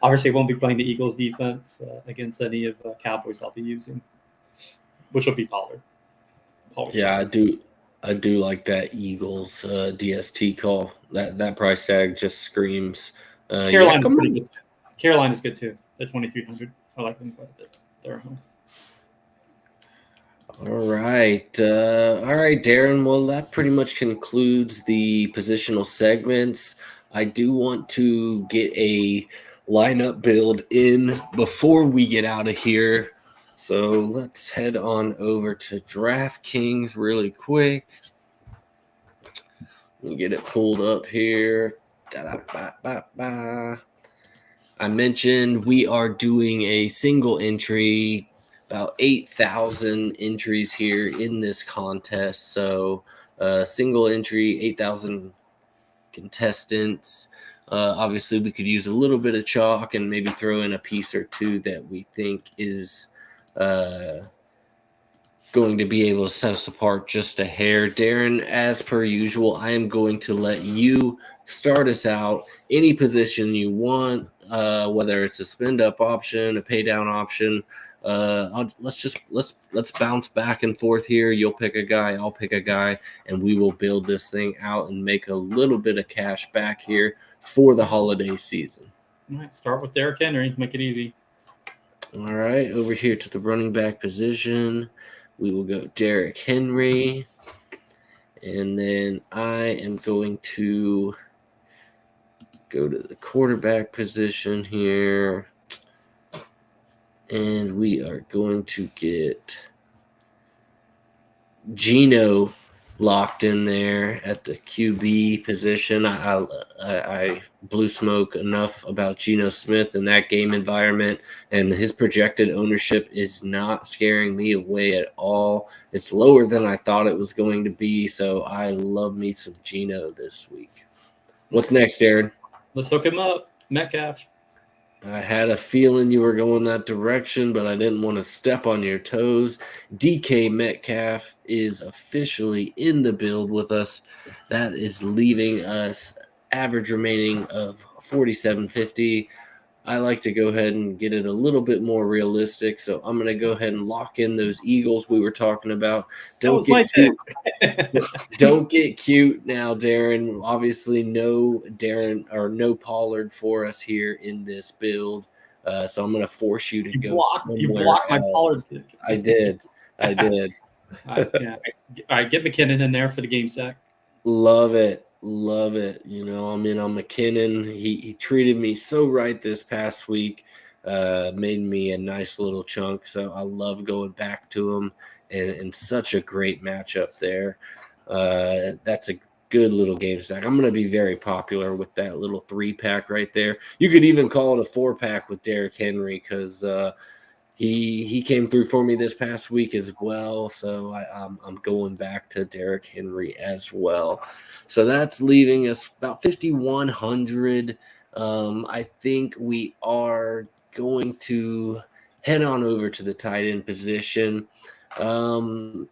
Obviously, I won't be playing the Eagles defense against any of the Cowboys I'll be using, which will be Pollard. Yeah, I do like that Eagles DST call. That price tag just screams. Carolina's pretty good. Carolina's good too. They're 2,300. I like them quite a bit. They're at home. All right, Darren. Well, that pretty much concludes the positional segments. I do want to get a lineup build in before we get out of here. So let's head on over to DraftKings really quick. Let me get it pulled up here. I mentioned we are doing a single entry, about 8,000 entries here in this contest. So single entry, 8,000 contestants. Obviously, we could use a little bit of chalk and maybe throw in a piece or two that we think is going to be able to set us apart just a hair. Darren, as per usual, I am going to let you start us out. Any position you want, whether it's a spend up option, a pay down option. Let's bounce back and forth here. You'll pick a guy, I'll pick a guy, and we will build this thing out and make a little bit of cash back here for the holiday season. All right, start with Derrick Henry. Make it easy. All right, over here to the running back position. We will go Derrick Henry. And then I am going to go to the quarterback position here. And we are going to get Geno locked in there at the QB position. I blew smoke enough about Geno Smith in that game environment, and his projected ownership is not scaring me away at all. It's lower than I thought it was going to be, so I love me some Geno this week. What's next, Aaron? Let's hook him up. Metcalf. I had a feeling you were going that direction, but I didn't want to step on your toes. DK Metcalf is officially in the build with us. That is leaving us average remaining of 47.50. I like to go ahead and get it a little bit more realistic, so I'm going to go ahead and lock in those Eagles we were talking about. Don't get cute now, Darren. Obviously, no Darren or no Pollard for us here in this build, so I'm going to force you to go somewhere You blocked my Pollard. I did. All right, get McKinnon in there for the game sack. Love it. You know, I'm in on McKinnon. He treated me so right this past week, made me a nice little chunk. So I love going back to him, and such a great matchup there. That's a good little game stack. I'm going to be very popular with that little 3-pack right there. You could even call it a 4-pack with Derrick Henry because he came through for me this past week as well. So I'm going back to Derrick Henry as well. So that's leaving us about 5,100. I think we are going to head on over to the tight end position. All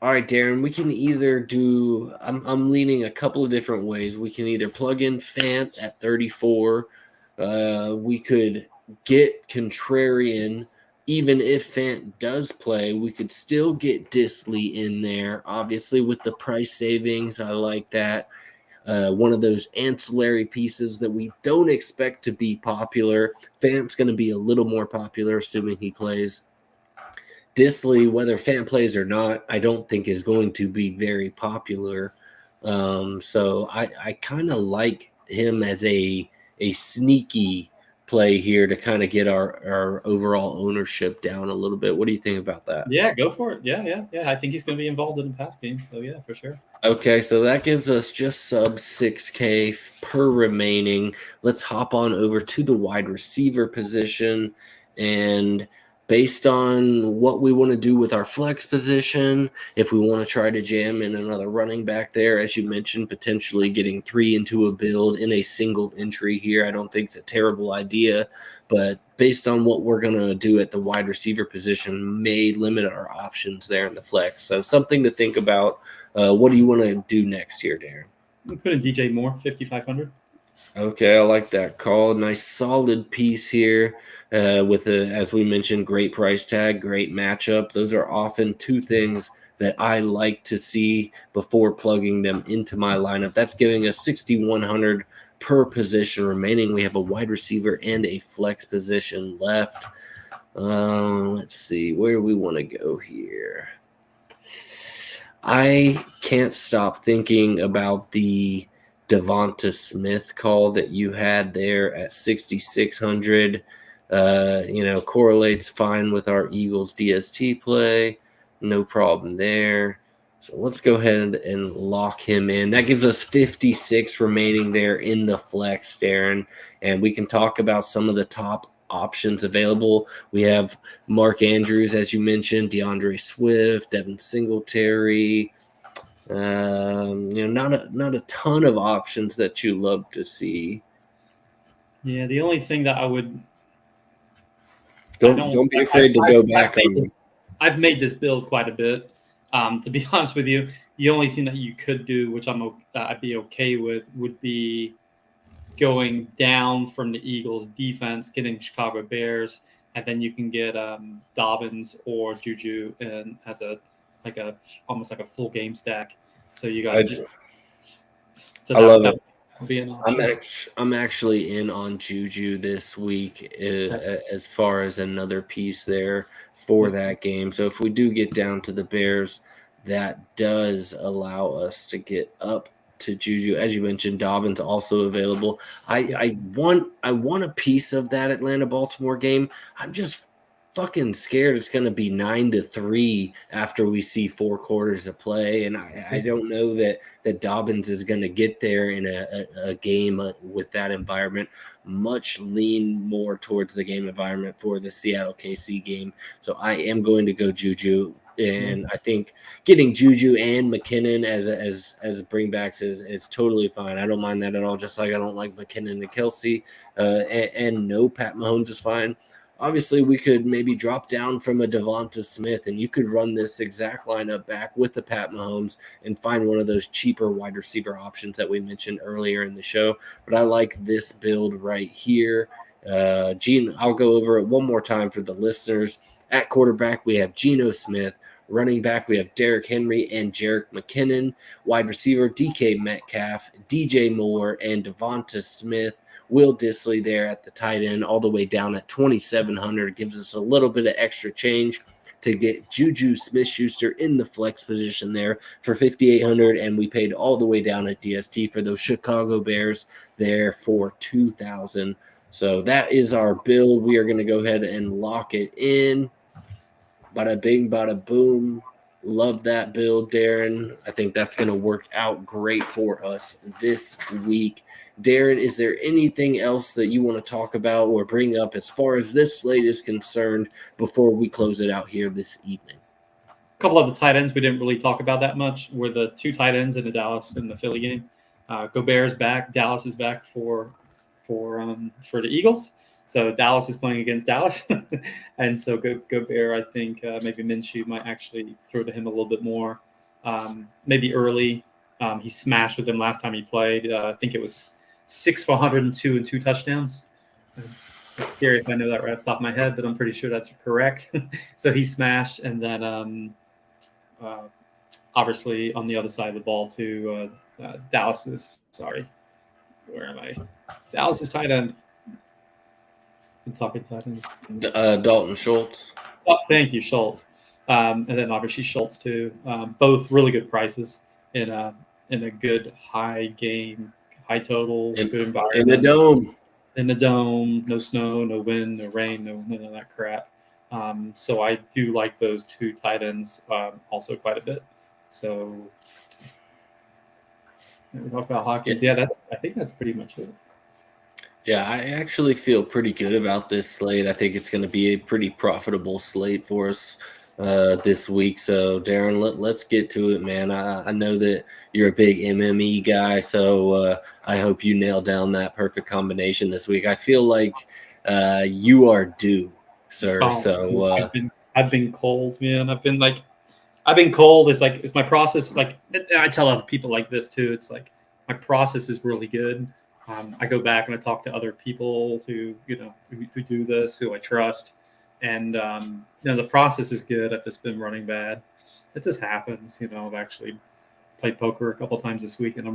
right, Darren, we can either do – I'm leaning a couple of different ways. We can either plug in Fant at 34. We could get contrarian. Even if Fant does play, we could still get Disley in there. Obviously, with the price savings, I like that. One of those ancillary pieces that we don't expect to be popular. Fant's going to be a little more popular, assuming he plays. Disley, whether Fant plays or not, I don't think is going to be very popular. So I kind of like him as a sneaky play here to kind of get our overall ownership down a little bit. What do you think about that? Yeah, go for it. Yeah. I think he's going to be involved in the pass game. So yeah, for sure. Okay, so that gives us just sub 6K per remaining. Let's hop on over to the wide receiver position. And based on what we want to do with our flex position, if we want to try to jam in another running back there, as you mentioned, potentially getting 3 into a build in a single entry here, I don't think it's a terrible idea. But based on what we're going to do at the wide receiver position, may limit our options there in the flex. So something to think about. What do you want to do next year, Darren? I'm putting DJ Moore, 5,500. Okay, I like that call. Nice solid piece here with, as we mentioned, great price tag, great matchup. Those are often two things that I like to see before plugging them into my lineup. That's giving us 6,100 per position remaining. We have a wide receiver and a flex position left. Let's see, where do we want to go here? I can't stop thinking about the Devonta Smith call that you had there at 6,600. Correlates fine with our Eagles DST play. No problem there. So let's go ahead and lock him in. That gives us 56 remaining there in the flex, Darren. And we can talk about some of the top options available. We have Mark Andrews, as you mentioned, DeAndre Swift, Devin Singletary. Not a ton of options that you love to see. Yeah, the only thing that I would don't be afraid to go back on. I've made this build quite a bit. To be honest with you, the only thing that you could do, which I'd be okay with, would be going down from the Eagles defense, getting Chicago Bears, and then you can get Dobbins or Juju and as almost like a full game stack. So you got. I love it. Be an option. I'm actually in on Juju this week as far as another piece there for that game. So if we do get down to the Bears, that does allow us to get up to Juju. As you mentioned, Dobbins also available. I want a piece of that Atlanta-Baltimore game. I'm just fucking scared it's going to be 9-3 after we see 4 quarters of play, and I don't know that Dobbins is going to get there in a game with that environment. Much lean more towards the game environment for the Seattle KC game, so I am going to go Juju. And I think getting Juju and McKinnon as bringbacks is totally fine. I don't mind that at all. Just like I don't like McKinnon and Kelsey, and no, Pat Mahomes is fine. Obviously, we could maybe drop down from a Devonta Smith, and you could run this exact lineup back with the Pat Mahomes and find one of those cheaper wide receiver options that we mentioned earlier in the show. But I like this build right here. Gene, I'll go over it one more time for the listeners. At quarterback, we have Geno Smith. Running back, we have Derrick Henry and Jerick McKinnon. Wide receiver, DK Metcalf, DJ Moore, and Devonta Smith. Will Dissly there at the tight end, all the way down at 2,700. Gives us a little bit of extra change to get Juju Smith-Schuster in the flex position there for 5,800, and we paid all the way down at DST for those Chicago Bears there for 2,000. So that is our build. We are going to go ahead and lock it in. Bada bing, bada boom. Love that build, Darren. I think that's going to work out great for us this week. Darren, is there anything else that you want to talk about or bring up as far as this slate is concerned before we close it out here this evening? A couple of the tight ends we didn't really talk about that much were the 2 tight ends in the Dallas and the Philly game. Gobert's back. Dallas is back for the Eagles. So Dallas is playing against Dallas. And so Gobert, I think maybe Minshew might actually throw to him a little bit more. Maybe early. He smashed with them last time he played. I think it was 6 for 102 and 2 touchdowns. It's scary if I know that right off the top of my head, but I'm pretty sure that's correct. So he smashed. And then obviously on the other side of the ball too, Dallas's tight end. I'm talking tight ends. Dalton Schultz. Oh, thank you, Schultz. And then obviously Schultz too. Both really good prices in in a good high total, good environment. In the dome. In the dome, no snow, no wind, no rain, none of that crap. So I do like those two tight ends also quite a bit. So we talk about Hawkins. Yeah, I think that's pretty much it. Yeah, I actually feel pretty good about this slate. I think it's going to be a pretty profitable slate for us this week. So, Darren, let's get to it, man. I know that you're a big MME guy, so I hope you nail down that perfect combination this week. I feel like you are due, sir. Oh, so I've been cold, man. I've been cold. It's my process. Like I tell other people like this too. It's like my process is really good. I go back and I talk to other people who do this, who I trust, and the process is good. I've just been running bad. It just happens. I've actually played poker a couple times this week, and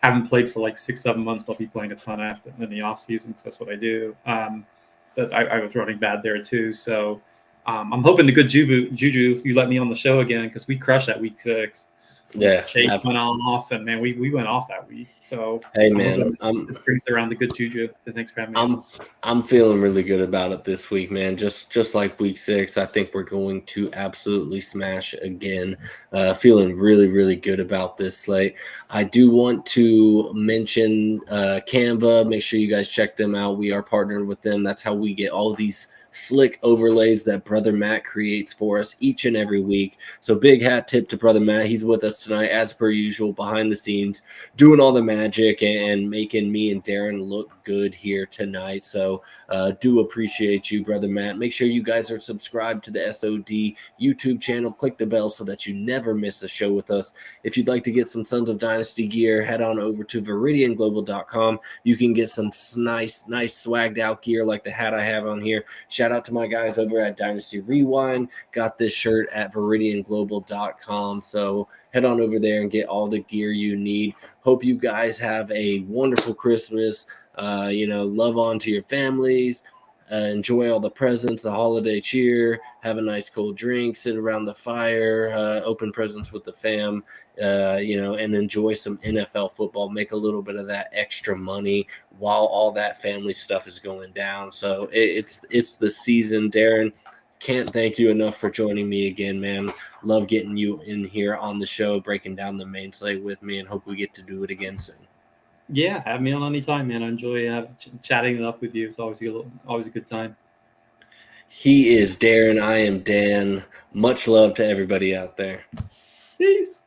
haven't played for like 6-7 months. But I'll be playing a ton after in the off season because that's what I do. But I was running bad there too. So I'm hoping the good juju you let me on the show again because we crushed that week 6. Yeah, Chase went on off, and man, we went off that week. So hey, man, this brings around the good juju. Thanks for having me. I'm feeling really good about it this week, man. Just like week 6, I think we're going to absolutely smash again. Feeling really, really good about this slate. I do want to mention Canva. Make sure you guys check them out. We are partnered with them. That's how we get all these slick overlays that Brother Matt creates for us each and every week. So big hat tip to Brother Matt. He's with us tonight, as per usual, behind the scenes, doing all the magic and making me and Darren look good here tonight. So do appreciate you, Brother Matt. Make sure you guys are subscribed to the SOD YouTube channel. Click the bell so that you never miss a show with us. If you'd like to get some Sons of Dynasty gear, head on over to ViridianGlobal.com. You can get some nice swagged out gear like the hat I have on here. Shout out to my guys over at Dynasty Rewind. Got this shirt at ViridianGlobal.com. So head on over there and get all the gear you need. Hope you guys have a wonderful Christmas. Love on to your families. Enjoy all the presents, the holiday cheer. Have a nice cold drink. Sit around the fire. Open presents with the fam. And enjoy some NFL football. Make a little bit of that extra money while all that family stuff is going down. So it's the season, Darren. Can't thank you enough for joining me again, man. Love getting you in here on the show, breaking down the main slate with me, and hope we get to do it again soon. Yeah, have me on anytime, man. I enjoy chatting it up with you. It's always a good time. He is Darren. I am Dan. Much love to everybody out there. Peace.